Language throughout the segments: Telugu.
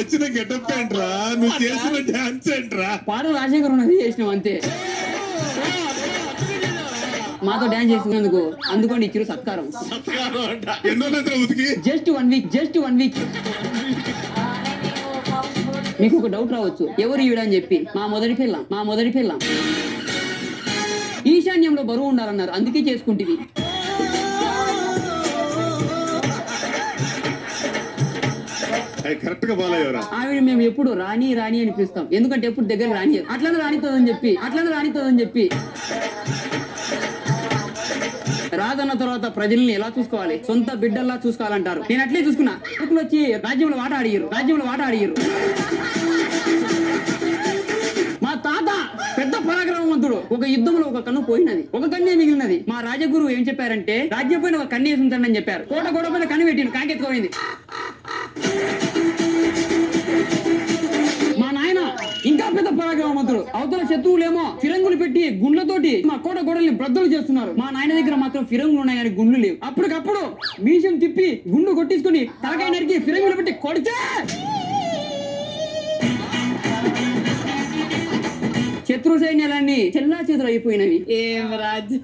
వచ్చిన గెటప్ ఏంట్రా, నువ్వు చేసిన డాన్స్ ఏంట్రా? పాట రాజశేఖర్ ఉన్నది చేసినాం అంతే. మాతో డాన్స్ చేసినందుకు అందుకోండి ఇచ్చారు సత్కారం. Just 1 week, just 1 week. మీకు ఒక డౌట్ రావచ్చు, ఎవరు ఈవిడని చెప్పి. మా మొదటి పిల్లం. ఈశాన్యంలో బరువు ఉండాలన్నారు, అందుకే చేసుకుంటుంది. కరెక్ట్ గా ఫాలో అయ్యారా? ఆవిడ మేము ఎప్పుడు రాణి అని పిలుస్తాం, ఎందుకంటే ఎప్పుడు దగ్గర రాని. అట్లనే రాణితోదని చెప్పి రాజన్న తర్వాత ప్రజల్ని ఎలా చూసుకోవాలి, సొంత బిడ్డల్లా చూసుకోవాలంటారు. నేను అట్లే చూసుకున్నా. ఇప్పుడు వచ్చి రాజ్యంలో వాట అడిగారు. మా తాత పెద్ద పరాక్రమవంతుడు. ఒక యుద్ధంలో ఒక కన్ను పోయినది, ఒక కన్నే మిగిలినది. మా రాజగురు ఏం చెప్పారంటే, రాజ్యం పైన ఒక కన్నేసి ఉంచాడని చెప్పారు. కోట పైన కన్ను పెట్టిండు, కాకెత్తుకోయింది. మా నాయన ఇంకా పెద్ద పరాక్రమవంతుడు. అవతల శత్రువులేమో ఫిరంగులు పెట్టి గుండ్లతోటి మా కోట గోడల్ని బ్రద్దలు చేస్తున్నారు. మా నాయన దగ్గర మాత్రం ఫిరంగులు ఉన్నాయి కానీ గుండ్లు లేవు. అప్పటికప్పుడు మీసం తిప్పి గుండు కొట్టించుకుని తలకాయ నరికి ఫిరంగులు పెట్టి కొడితే శత్రు సైన్యాలన్నీ చెల్లా చేతులు అయిపోయినవి. ఏం రాజ్యం?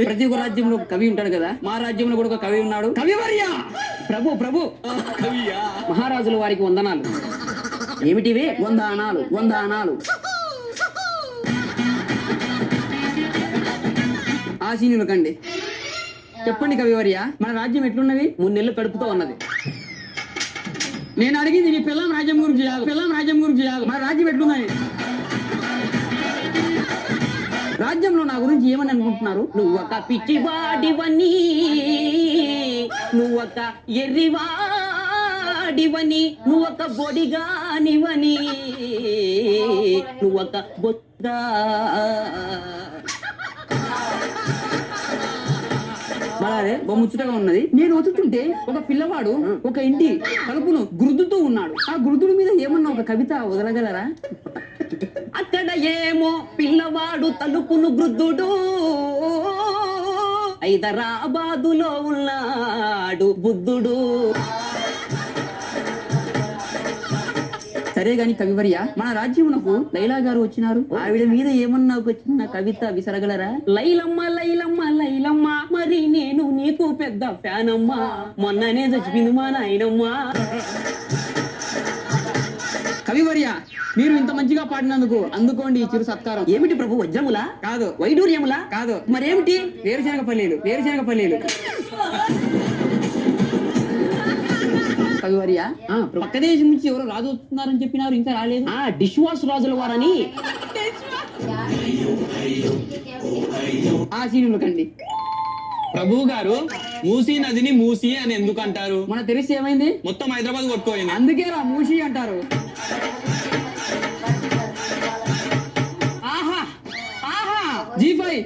ప్రతి ఒక్క రాజ్యంలో ఒక కవి ఉంటాడు కదా, మా రాజ్యంలో కూడా ఒక కవి ఉన్నాడు. కవివర్య ప్రభు మహారాజుల వారికి వందనాలు. ఏమిటివి? వందనాలు. ఆశీనులు కండి. చెప్పండి కవివర్య, మన రాజ్యం ఎట్లున్నది? 3 నెలలు కడుపుతో ఉన్నది. నేను అడిగింది నీ పిల్లం రాజ్యం గురించి కాదు. మన రాజ్యం ఎట్లున్నది? రాజ్యంలో నా గురించి ఏమని అనుకుంటున్నారు? నువ్వొక పిచ్చివాడివని, నువ్వొక ఎర్రివాడివని, నువ్వొక బొడిగానివని, నువ్వొక బొద్దా. అలాగే ముచ్చటగా ఉన్నది. నేను వదులుతుంటే ఒక పిల్లవాడు ఒక ఇంటి కలుపును గుర్దుతూ ఉన్నాడు. ఆ గుర్దుడి మీద ఏమన్నా ఒక కవిత వదలగలరా? అక్కడ ఏమో పిల్లవాడు తలుపును గృద్ధుడు, హైదరాబాదులో ఉన్నాడు బుద్ధుడు. సరే గాని కవివర్య, మన రాజ్యమునకు లైలా గారు వచ్చినారు. ఆవిడ మీద ఏమన్నా ఒక చిన్న కవిత విసరగలరా? లైలమ్మ మరి నేను నీకు పెద్ద ఫ్యాన్ అమ్మా, మొన్ననే చచ్చిపోయింది మా నాయనమ్మా. కవివర్య, మీరు ఇంత మంచిగా పాడినందుకు అందుకోండి ఈ చిరు సత్కారం. ఏమిటి ప్రభు? వజ్రములా? కాదు. వైడూర్యములా? కాదు. మరేమిటి? వేరుశనగ పల్లీలు. కవివర్య, పక్క దేశం నుంచి ఎవరో రాజు వస్తున్నారని చెప్పినారు, ఇంకా రాలేదు. డిష్ వాష్ రాజుల వారని. ఆశీనులు కండి. ప్రభు గారు, మూసీ నదిని మూసి అని ఎందుకు అంటారు? మన తెలిసి ఏమైంది? మొత్తం హైదరాబాద్ కొట్టుకోయింది, అందుకే అందుకే మూసి అంటారు. ఆహా G5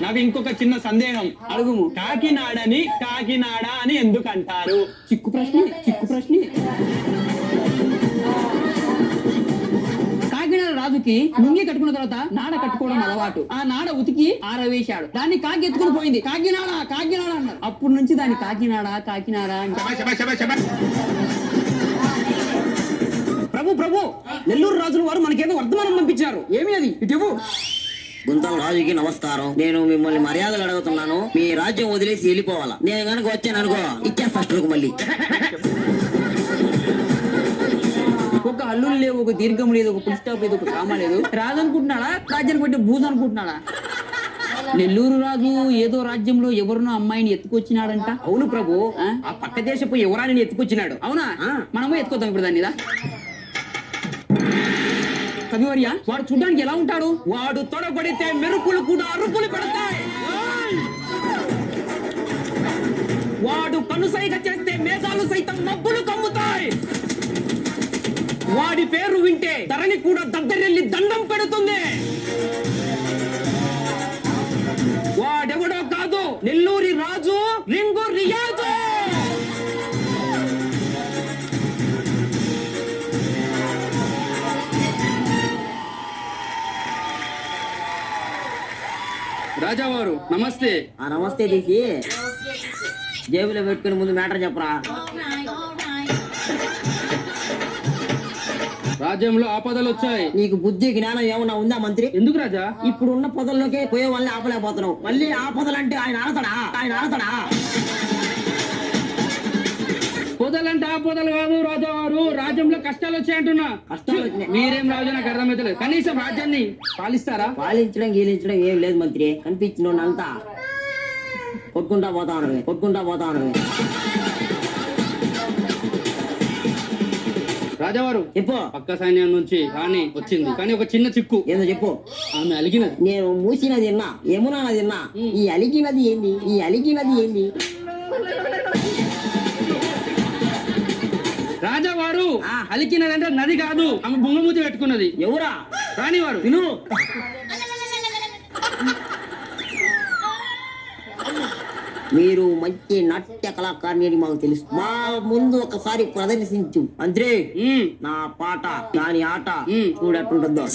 నాకు ఇంకొక చిన్న సందేహం. అడుగుము. కాకినాడని కాకినాడ అని ఎందుకు అంటారు? చిక్కు ప్రశ్న. కాకినాడ రాజుకి ముంగి కట్టుకున్న తర్వాత నాడ కట్టుకోవడం అలవాటు. ఆ నాడ ఉతికి ఆరవేశాడు. దాన్ని కాకి ఎత్తుకుని పోయింది. కాకినాడ అన్నారు. అప్పటి నుంచి దాన్ని కాకినాడ ప్రభు నెల్లూరు రాజుల వారు మనకేదో వర్ధమానం పంపించారు. ఏమి అది? ఇటు గుంతల రాజుకి నమస్కారం. నేను మిమ్మల్ని మర్యాదలు అడుగుతున్నాను. మీ రాజ్యం వదిలేసి వెళ్ళిపోవాలా? నేను కనుక వచ్చాను అనుకో, ఇచ్చేస్తా ఫస్ట్ మళ్ళీ. ఒక హల్లులు లేవు, ఒక దీర్ఘం లేదు, ఒక ఫుల్ స్టాప్ లేదు, ఒక కామా లేదు. రాజు అనుకుంటున్నాడా? రాజ్యాన్ని బట్టి బూజు అనుకుంటున్నాడా? నెల్లూరు రాజు ఏదో రాజ్యంలో ఎవరినో అమ్మాయిని ఎత్తుకొచ్చినాడంట. అవును ప్రభు, ఆ పక్క దేశపు యువరాణిని ఎత్తుకొచ్చినాడు. అవునా? మనము ఎత్తుకొద్దాం ఇప్పుడు దాన్ని. కవివర్య, వాడు చూడ్డానికి ఎలా ఉంటాడు? వాడు తొడబడితే మెరుపులు కూడా అరుపులు పెడతాయి. వాడు కనుసైగ చేస్తే మేఘాలు సైతం మబ్బులు కమ్ముతాయి. వాడి పేరు వింటే ధరణి కూడా దద్దరెల్లి దండం పెడుతుంది. వాడెవడో కాదు, నెల్లూరి రాజు రింగు రియాజు. రాజావారు నమస్తే. నమస్తే. జేబులో పెట్టుకుని ముందు మ్యాటర్ చెప్పరా. రాజ్యంలో ఆపదలు వచ్చాయి. నీకు బుద్ధి జ్ఞానం ఏమన్నా ఉందా మంత్రి? ఎందుకు రాజా? ఇప్పుడున్న పొదల్లోకే పోయే వాళ్ళని ఆపలేకపోతున్నావు. మళ్ళీ ఆపదలంటే ఆయన ఆడతాడా? పొదలంటే ఆపదలు కాదు రాజా వారు, రాజ్యంలో కష్టాలు వచ్చాయంటున్నా. కష్టాలు వచ్చినాయి. మీరేం రాజు నాకు అర్థమైతలేదు. కనీసం రాజ్యాన్ని పాలిస్తారా? పాలించడం గీలించడం ఏం లేదు మంత్రి. కనిపించిన అంతా కొట్టుకుంటా పోతా ఉన్నది. రాజావారు చెప్పు. పక్క సైన్యం నుంచి రాణి వచ్చింది, కానీ ఒక చిన్న చిక్కు. ఏందో చెప్పు. ఆమె అలిగినది. నేను మూసినది విన్నా, యమునా నది విన్నా. ఈ అలిగినది ఏంది? రాజావారు అలికినదంటే నది కాదు, ఆమె బొంగమూతి పెట్టుకున్నది. ఎవరా? రాణి వారు. విను. మీరు మంచి నాట్య కళాకారిణి అని మాకు తెలుసు. మా ముందు ఒకసారి ప్రదర్శించు మంత్రి. నా పాట దాని ఆట చూడట్టుంటుందో.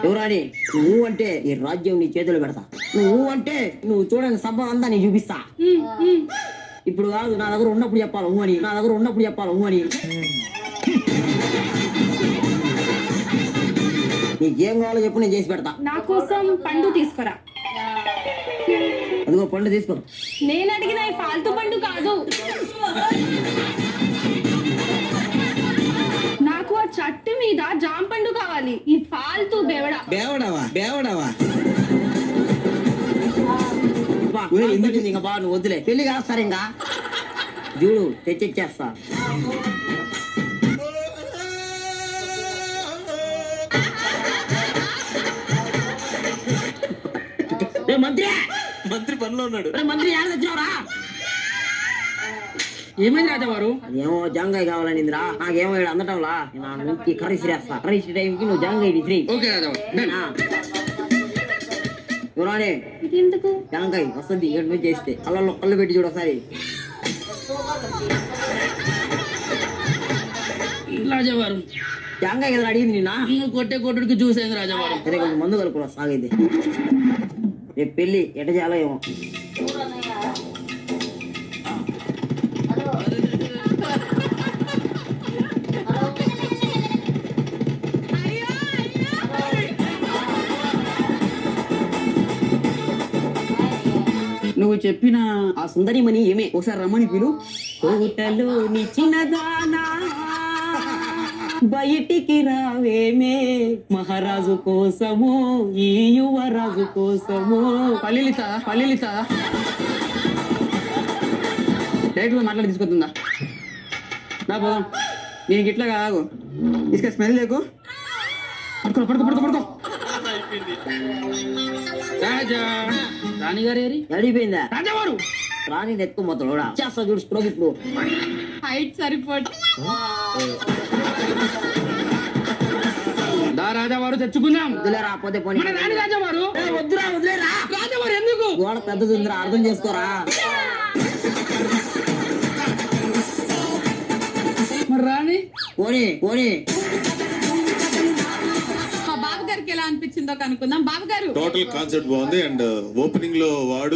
ఎవరాని? నువ్వు అంటే ఈ రాజ్యం నీ చేతులు పెడతా. నువ్వు అంటే నువ్వు చూడని సభ అంతా నేను చూపిస్తా. ఇప్పుడు కాదు, నా దగ్గర ఉన్నప్పుడు చెప్పాలి ఊ అని. నీకేం కావాలో చెప్పు, నేను చేసి పెడతా. నా కోసం పండు తీసుకురా. అదిగో పండు తీసుకో. నేను అడిగిన ఈ ఫాల్తూ పండు కాదు. నాకు ఆ చట్టు మీద జామ పండు కావాలి. ఈ ఫాల్తూ బేవడవా ఇంకా బాగా నువ్వు వద్దులే. పెళ్లి కాస్తారు ఇంకా. చూడు తెచ్చిచ్చేస్తా. మంత్రి పనిలో ఉన్నాడు. మంత్రి యాడ తెచ్చినావురా? ఏమైంది రాజావారు? ఏమో జాంగాయ కావాలని ఇందిరా. నాకేమో ఇక్కడ అందటంలా. నా నుంచి కర్రీస్ చేస్తా. కర్రీస్ టైంకి నువ్వు జాంగాయ విసిరి. ఓకే రాజావారు. ఎవరానే? ఎందుకు? జాంగాయ వస్తుంది ఇక్కడ నుంచి చేస్తే. కళ్ళల్లో కళ్ళు పెట్టి చూడు ఒకసారి. రాజావారు జాంగాయ కదా అడిగింది నిన్న. కొట్టుడికి చూసేది రాజావారు. అదే కొంచెం మందు కలుపురా సాగైతే. రేపు పెళ్లి ఎట చేయాలో ఏమో. నువ్వు చెప్పిన ఆ సుందరిమణి ఏమే? ఒకసారి రమ్మని పిలు. కోటలో నిచ్చినదానా బయటికి రావేమే, మహారాజు కోసమో ఈ యువరాజు కోసమో. పల్లిలిత డైరెక్ట్ గా మాట్లాడి తీసుకొస్తుందా? రా పోదాం. నేను ఇట్లా కాదు, ఇసుక స్మెల్ లేకు. పడుకో. రాజా రాణిగారు ఏరి? అడిగిపోయిందా? రాజావారు రాణి నెత్తుకు మొత్తం చేస్తా చూడు. స్ట్రోక్ ఇప్పుడు హైట్ సరిపోదు. రాజావారు తెచ్చుకుందాం. వదిలేరా పోతే పోనీ. మన రాణి రాజావారు. వదిలేరా. రాజావారు ఎందుకు? గోడ పెద్దది ఉందిరా, అర్థం చేసుకోరా. మరి రాణి పోనీ. మా బాబు గారికి ఎలా అనిపించిందో కనుక్కుందాం. బాబు గారు, టోటల్ కాన్సెప్ట్ బాగుంది. అండ్ ఓపెనింగ్ లో వాడు